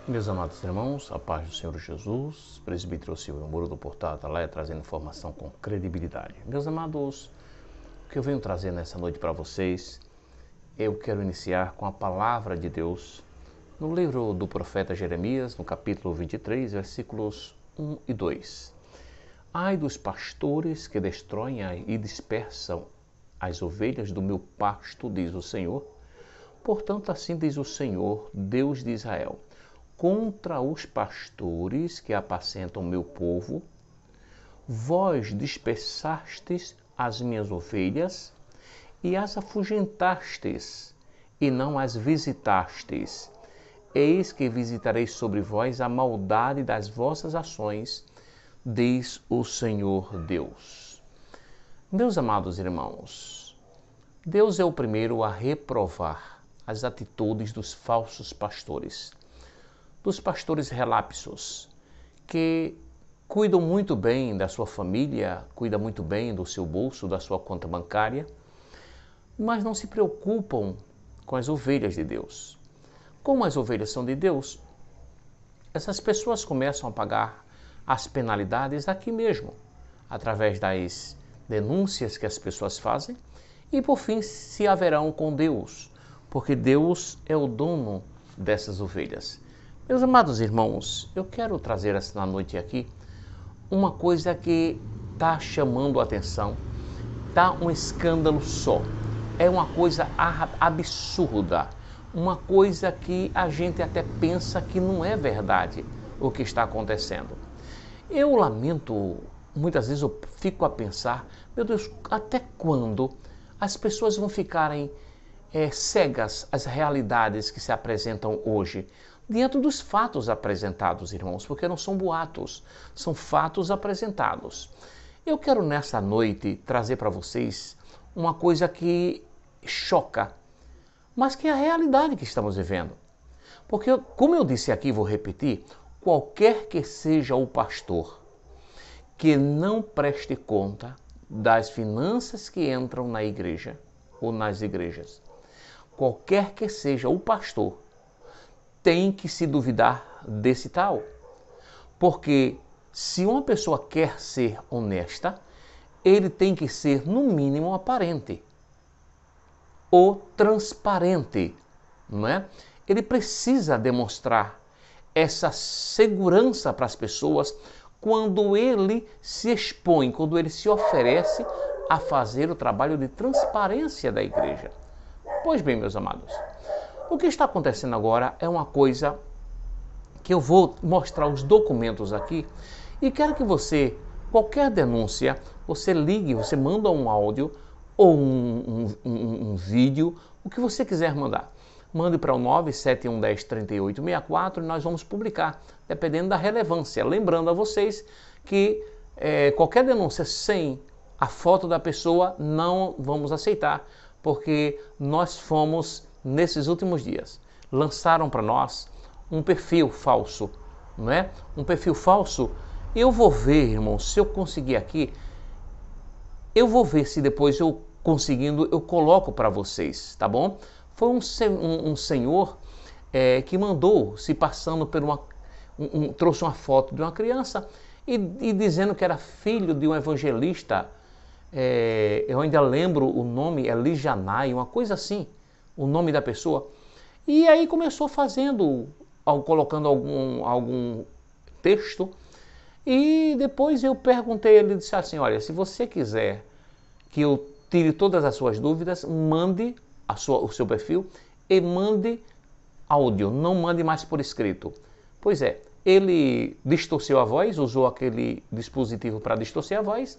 Meus amados irmãos, a paz do Senhor Jesus, presbítero Silvio Muro do Portal Atalaia, trazendo informação com credibilidade. Meus amados, o que eu venho trazer nessa noite para vocês, eu quero iniciar com a palavra de Deus no livro do profeta Jeremias, no capítulo 23, versículos 1 e 2. Ai dos pastores que destroem e dispersam as ovelhas do meu pasto, diz o Senhor. Portanto, assim diz o Senhor, Deus de Israel, contra os pastores que apacentam meu povo, vós dispersastes as minhas ovelhas e as afugentastes, e não as visitastes. Eis que visitarei sobre vós a maldade das vossas ações, diz o Senhor Deus. Meus amados irmãos, Deus é o primeiro a reprovar as atitudes dos falsos pastores, dos pastores relapsos, que cuidam muito bem da sua família, cuidam muito bem do seu bolso, da sua conta bancária, mas não se preocupam com as ovelhas de Deus. Como as ovelhas são de Deus, essas pessoas começam a pagar as penalidades aqui mesmo, através das denúncias que as pessoas fazem, e por fim se haverão com Deus, porque Deus é o dono dessas ovelhas. Meus amados irmãos, eu quero trazer essa noite aqui uma coisa que está chamando a atenção, está um escândalo só, é uma coisa absurda, uma coisa que a gente até pensa que não é verdade o que está acontecendo. Eu lamento, muitas vezes eu fico a pensar, meu Deus, até quando as pessoas vão ficarem cegas às realidades que se apresentam hoje, diante dos fatos apresentados, irmãos, porque não são boatos, são fatos apresentados. Eu quero nessa noite trazer para vocês uma coisa que choca, mas que é a realidade que estamos vivendo. Porque, como eu disse aqui, vou repetir, qualquer que seja o pastor que não preste conta das finanças que entram na igreja ou nas igrejas, qualquer que seja o pastor, tem que se duvidar desse tal. Porque se uma pessoa quer ser honesta, ele tem que ser, no mínimo, aparente ou transparente, não é? Ele precisa demonstrar essa segurança para as pessoas quando ele se expõe, quando ele se oferece a fazer o trabalho de transparência da igreja. Pois bem, meus amados, o que está acontecendo agora é uma coisa que eu vou mostrar os documentos aqui e quero que você, qualquer denúncia, você ligue, você manda um áudio ou um vídeo, o que você quiser mandar. Mande para o 971103864 e nós vamos publicar, dependendo da relevância. Lembrando a vocês que qualquer denúncia sem a foto da pessoa não vamos aceitar, porque nós fomos, nesses últimos dias, lançaram para nós um perfil falso, não é? Um perfil falso. Eu vou ver, irmão, se eu conseguir aqui, eu vou ver se depois eu conseguindo, eu coloco para vocês, tá bom? Foi um senhor que mandou, se passando por trouxe uma foto de uma criança e dizendo que era filho de um evangelista. Eu ainda lembro o nome, é Lijanai, uma coisa assim, o nome da pessoa. E aí começou fazendo, colocando algum texto, e depois eu perguntei, ele disse assim, olha, se você quiser que eu tire todas as suas dúvidas, mande o seu perfil e mande áudio, não mande mais por escrito. Pois é, ele distorceu a voz, usou aquele dispositivo para distorcer a voz,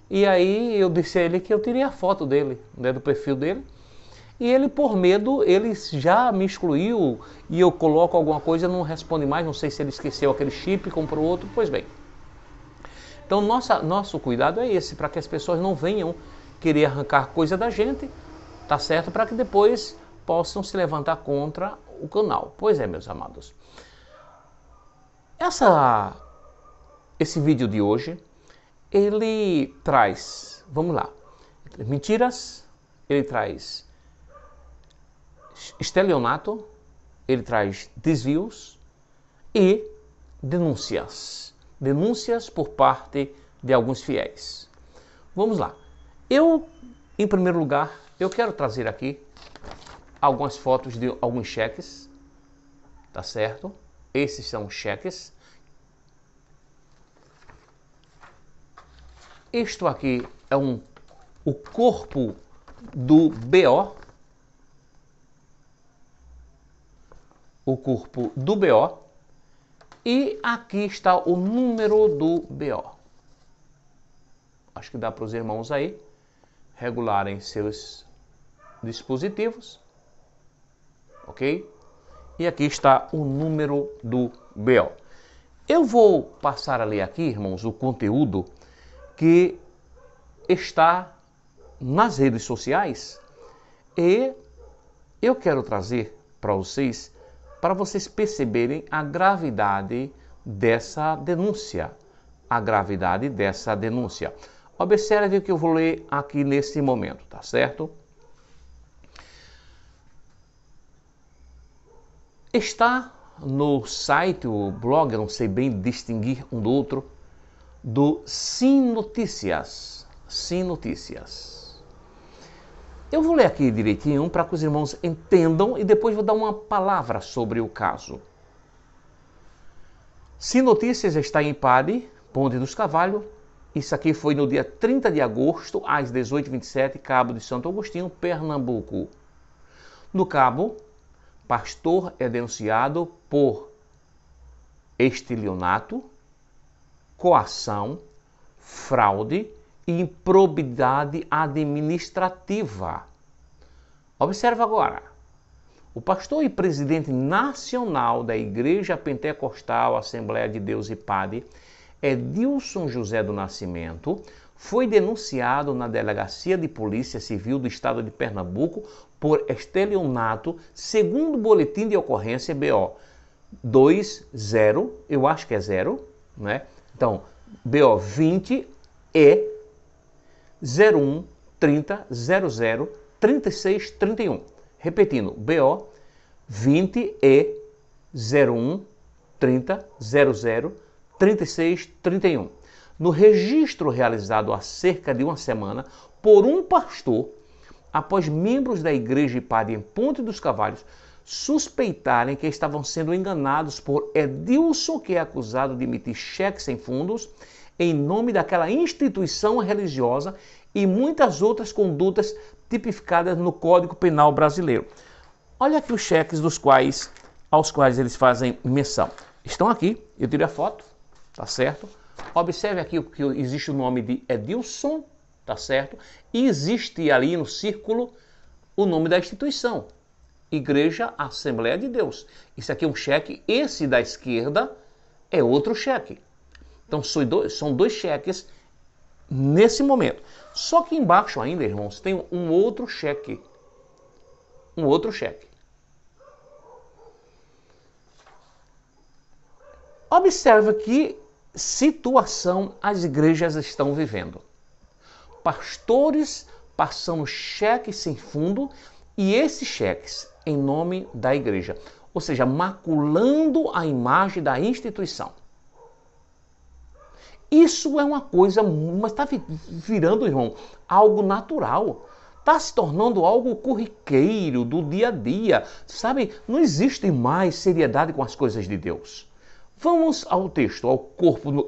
e aí eu disse a ele que eu tirei a foto dele, né, do perfil dele, e ele, por medo, ele já me excluiu, e eu coloco alguma coisa, não responde mais, não sei se ele esqueceu aquele chip, comprou outro, pois bem. Então nosso cuidado é esse, para que as pessoas não venham querer arrancar coisa da gente, tá certo? Para que depois possam se levantar contra o canal. Pois é, meus amados. Esse vídeo de hoje, ele traz, vamos lá, mentiras, ele traz estelionato, ele traz desvios, e denúncias. Denúncias por parte de alguns fiéis. Vamos lá. Em primeiro lugar, eu quero trazer aqui algumas fotos de alguns cheques, tá certo? Esses são cheques. Isto aqui é o corpo do BO. O corpo do BO. E aqui está o número do BO. Acho que dá para os irmãos aí regularem seus dispositivos. Ok? E aqui está o número do BO. Eu vou passar a ler aqui, irmãos, o conteúdo que está nas redes sociais e eu quero trazer para vocês perceberem a gravidade dessa denúncia. A gravidade dessa denúncia. Observe o que eu vou ler aqui nesse momento, tá certo? Está no site, o blog, eu não sei bem distinguir um do outro, do Sim Notícias. Sim Notícias. Eu vou ler aqui direitinho para que os irmãos entendam e depois vou dar uma palavra sobre o caso. Sim Notícias está em Ipade, Ponte dos Cavalhos. Isso aqui foi no dia 30 de agosto, às 18h27, Cabo de Santo Agostinho, Pernambuco. No Cabo, pastor é denunciado por estelionato, coação, fraude e improbidade administrativa. Observe agora. O pastor e presidente nacional da Igreja Pentecostal Assembleia de Deus Ipade, Edilson José do Nascimento, foi denunciado na Delegacia de Polícia Civil do Estado de Pernambuco por estelionato, segundo o boletim de ocorrência BO 20, eu acho que é 0, né? Então, BO 20 e 01 30 00 36 31. Repetindo, BO 20 e 01 30 00 36 31. No registro realizado há cerca de uma semana por um pastor, após membros da Igreja Ipade em Ponte dos Cavalhos suspeitarem que estavam sendo enganados por Edilson, que é acusado de emitir cheques sem fundos em nome daquela instituição religiosa e muitas outras condutas tipificadas no Código Penal brasileiro. Olha aqui os cheques aos quais eles fazem menção. Estão aqui, eu tirei a foto, tá certo? Observe aqui que existe o nome de Edilson, tá certo? E existe ali no círculo o nome da instituição, Igreja Assembleia de Deus. Isso aqui é um cheque, esse da esquerda é outro cheque. Então são dois cheques nesse momento. Só que embaixo ainda, irmãos, tem um outro cheque. Um outro cheque. Observe que situação as igrejas estão vivendo. Pastores passando cheques sem fundo e esses cheques em nome da igreja. Ou seja, maculando a imagem da instituição. Isso é uma coisa, mas está virando, irmão, algo natural. Está se tornando algo corriqueiro do dia a dia. Sabe, não existe mais seriedade com as coisas de Deus. Vamos ao texto,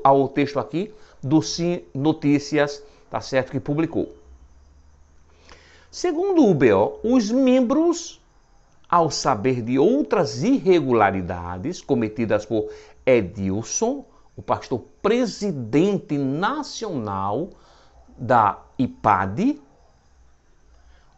ao texto aqui do Sim Notícias, tá certo, que publicou. Segundo o BO, os membros, ao saber de outras irregularidades cometidas por Edilson, o pastor presidente nacional da Ipade,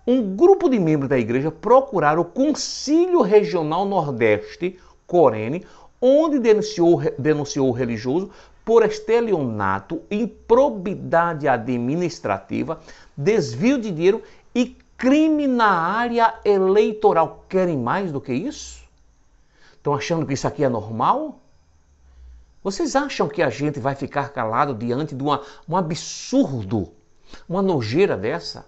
um grupo de membros da igreja procuraram o Concílio Regional Nordeste, Corene, onde denunciou o religioso por estelionato, improbidade administrativa, desvio de dinheiro e crime na área eleitoral. Querem mais do que isso? Estão achando que isso aqui é normal? Vocês acham que a gente vai ficar calado diante de um absurdo, uma nojeira dessa?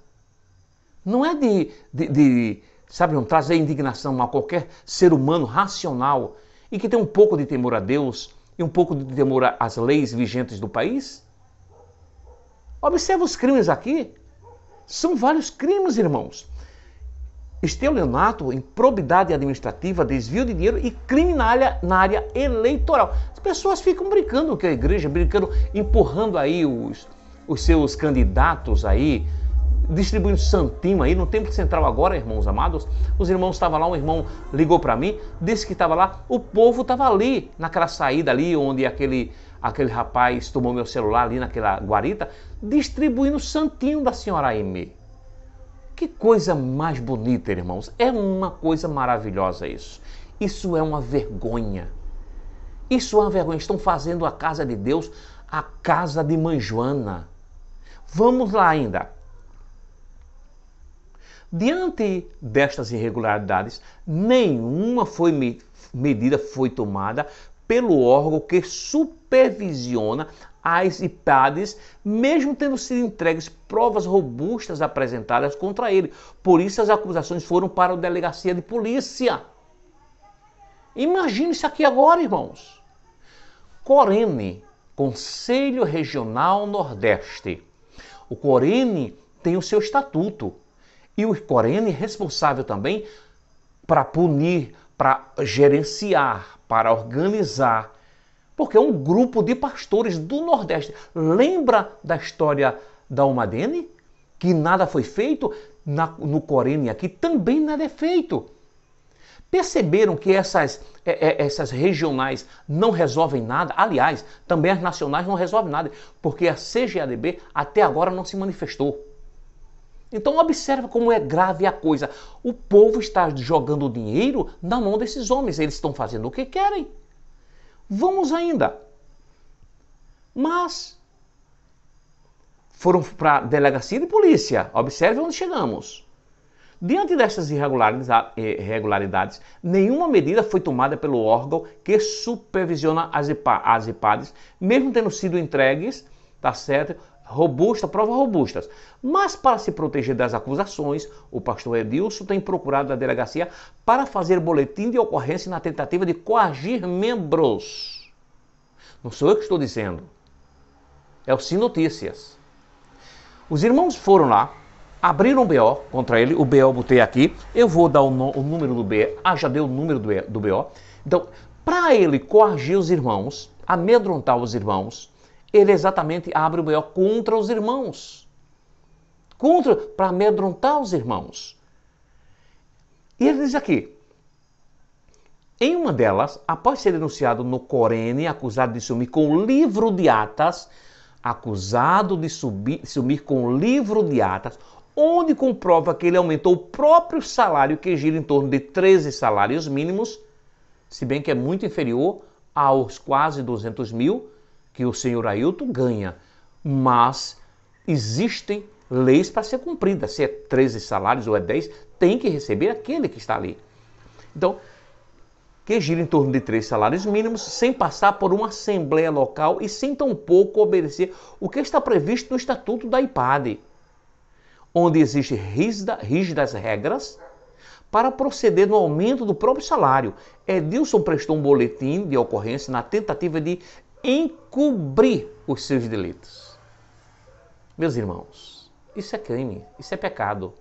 Não é de sabe, não trazer indignação a qualquer ser humano racional e que tem um pouco de temor a Deus e um pouco de temor às leis vigentes do país? Observa os crimes aqui. São vários crimes, irmãos. Estelionato, improbidade administrativa, desvio de dinheiro e crime na área eleitoral. As pessoas ficam brincando com a igreja, brincando, empurrando aí os seus candidatos aí, distribuindo santinho aí no Templo Central agora, irmãos amados. Os irmãos estavam lá, um irmão ligou para mim, disse que estava lá, o povo estava ali, naquela saída ali, onde aquele rapaz tomou meu celular ali naquela guarita, distribuindo santinho da senhora Aimee. Que coisa mais bonita, irmãos. É uma coisa maravilhosa isso. Isso é uma vergonha. Isso é uma vergonha. Estão fazendo a casa de Deus a casa de Mãe Joana. Vamos lá ainda. Diante destas irregularidades, nenhuma medida foi tomada pelo órgão que supervisiona as IPADs, mesmo tendo sido entregues provas robustas apresentadas contra ele. Por isso as acusações foram para a delegacia de polícia. Imagine isso aqui agora, irmãos. Corene, Conselho Regional Nordeste. O Corene tem o seu estatuto. E o Corene é responsável também para punir, para gerenciar, para organizar, porque é um grupo de pastores do Nordeste. Lembra da história da Almadene? Que nada foi feito? No Corene aqui também nada é feito. Perceberam que essas regionais não resolvem nada? Aliás, também as nacionais não resolvem nada, porque a CGADB até agora não se manifestou. Então observa como é grave a coisa. O povo está jogando dinheiro na mão desses homens. Eles estão fazendo o que querem. Vamos ainda. Mas foram para a delegacia de polícia. Observe onde chegamos. Diante dessas irregularidades, nenhuma medida foi tomada pelo órgão que supervisiona as IPADs, mesmo tendo sido entregues, tá certo? Provas robustas. Mas para se proteger das acusações, o pastor Edilson tem procurado a delegacia para fazer boletim de ocorrência na tentativa de coagir membros. Não sou eu que estou dizendo. É o Sim Notícias. Os irmãos foram lá, abriram um BO contra ele. O BO eu botei aqui. Eu vou dar o número do BO. Já dei o número do BO. Então, para ele coagir os irmãos, amedrontar os irmãos, ele exatamente abre o BO contra os irmãos. Para amedrontar os irmãos. E ele diz aqui, em uma delas, após ser denunciado no Corene, acusado de sumir com o livro de atas, onde comprova que ele aumentou o próprio salário, que gira em torno de 13 salários mínimos, se bem que é muito inferior aos quase 200 mil que o senhor Ailton ganha, mas existem leis para ser cumpridas. Se é 13 salários ou é 10, tem que receber aquele que está ali. Então, que gira em torno de 3 salários mínimos, sem passar por uma assembleia local e sem tampouco obedecer o que está previsto no Estatuto da IPAD, onde existem rígidas regras para proceder no aumento do próprio salário. Edilson prestou um boletim de ocorrência na tentativa de encobrir os seus delitos. Meus irmãos, isso é crime, isso é pecado.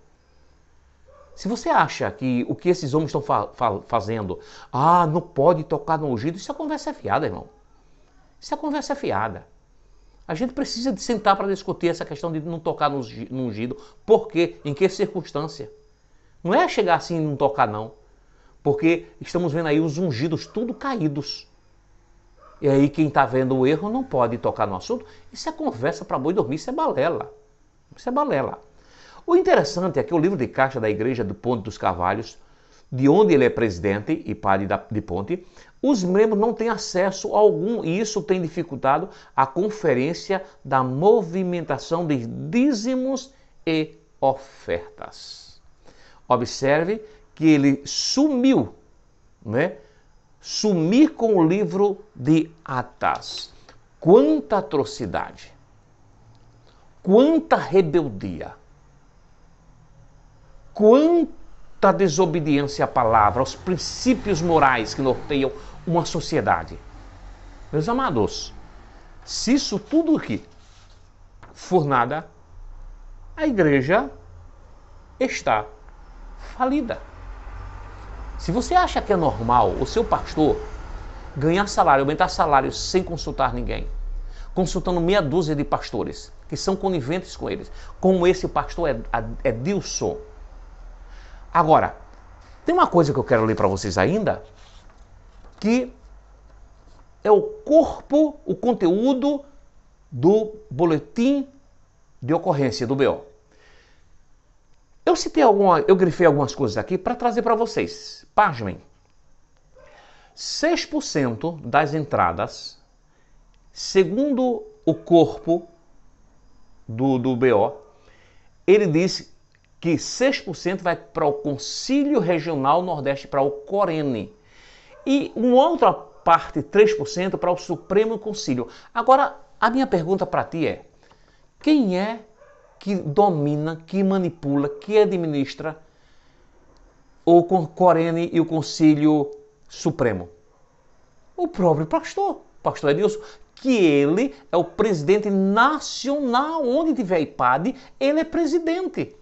Se você acha que o que esses homens estão fazendo, não pode tocar no ungido, isso é conversa fiada, irmão. Isso é conversa fiada. A gente precisa de sentar para discutir essa questão de não tocar no ungido. Por quê? Em que circunstância? Não é chegar assim e não tocar, não. Porque estamos vendo aí os ungidos tudo caídos. E aí quem está vendo o erro não pode tocar no assunto. Isso é conversa para boi dormir, isso é balela. Isso é balela. O interessante é que o livro de caixa da igreja do Ponte dos Carvalhos, de onde ele é presidente e padre de Ponte, os membros não têm acesso algum e isso tem dificultado a conferência da movimentação de dízimos e ofertas. Observe que ele sumiu, né? Sumir com o livro de atas. Quanta atrocidade, quanta rebeldia, quanta da desobediência à palavra, aos princípios morais que norteiam uma sociedade. Meus amados, se isso tudo aqui for nada, a igreja está falida. Se você acha que é normal o seu pastor ganhar salário, aumentar salário sem consultar ninguém, consultando meia dúzia de pastores que são coniventes com eles, como esse pastor Edilson. Agora, tem uma coisa que eu quero ler para vocês ainda, que é o corpo, o conteúdo do boletim de ocorrência do BO. Eu grifei algumas coisas aqui para trazer para vocês. Pasmem. 6% das entradas, segundo o corpo do BO, ele diz que 6% vai para o Concílio Regional Nordeste, para o Corene. E uma outra parte, 3%, para o Supremo Concílio. Agora, a minha pergunta para ti é: quem é que domina, que manipula, que administra o Corene e o Concílio Supremo? O próprio pastor Edilson, que ele é o presidente nacional. Onde tiver IPAD, ele é presidente.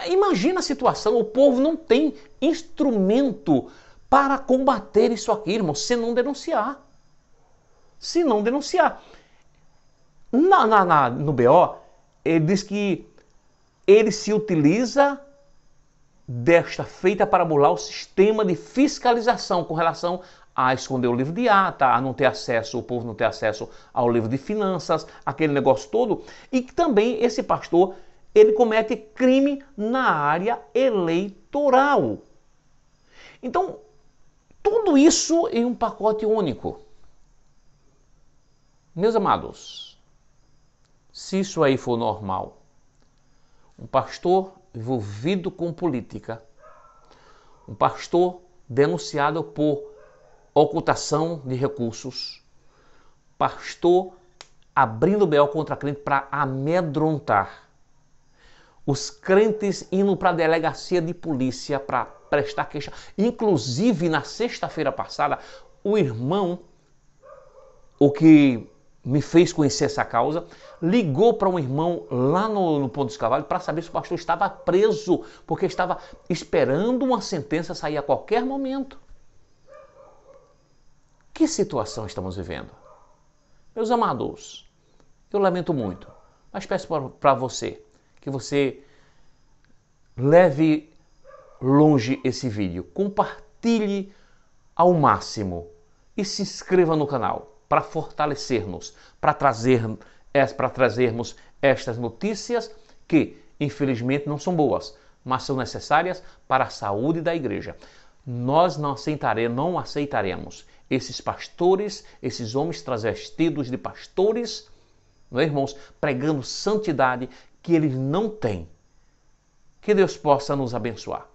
Imagina a situação, o povo não tem instrumento para combater isso aqui, irmão, se não denunciar. Se não denunciar. No BO, ele diz que ele se utiliza desta feita para burlar o sistema de fiscalização com relação a esconder o livro de ata, a não ter acesso, o povo não ter acesso ao livro de finanças, aquele negócio todo. E que também esse pastor, ele comete crime na área eleitoral. Então, tudo isso em um pacote único. Meus amados, se isso aí for normal, um pastor envolvido com política, um pastor denunciado por ocultação de recursos, pastor abrindo BO contra crente para amedrontar, os crentes indo para a delegacia de polícia para prestar queixa. Inclusive, na sexta-feira passada, o irmão, o que me fez conhecer essa causa, ligou para um irmão lá no Ponto dos Cavalos para saber se o pastor estava preso, porque estava esperando uma sentença sair a qualquer momento. Que situação estamos vivendo? Meus amados, eu lamento muito, mas peço para você que você leve longe esse vídeo, compartilhe ao máximo e se inscreva no canal para fortalecer-nos, para trazermos estas notícias que, infelizmente, não são boas, mas são necessárias para a saúde da igreja. Nós não aceitaremos esses pastores, esses homens travestidos de pastores, não é, irmãos, pregando santidade que eles não têm. Que Deus possa nos abençoar.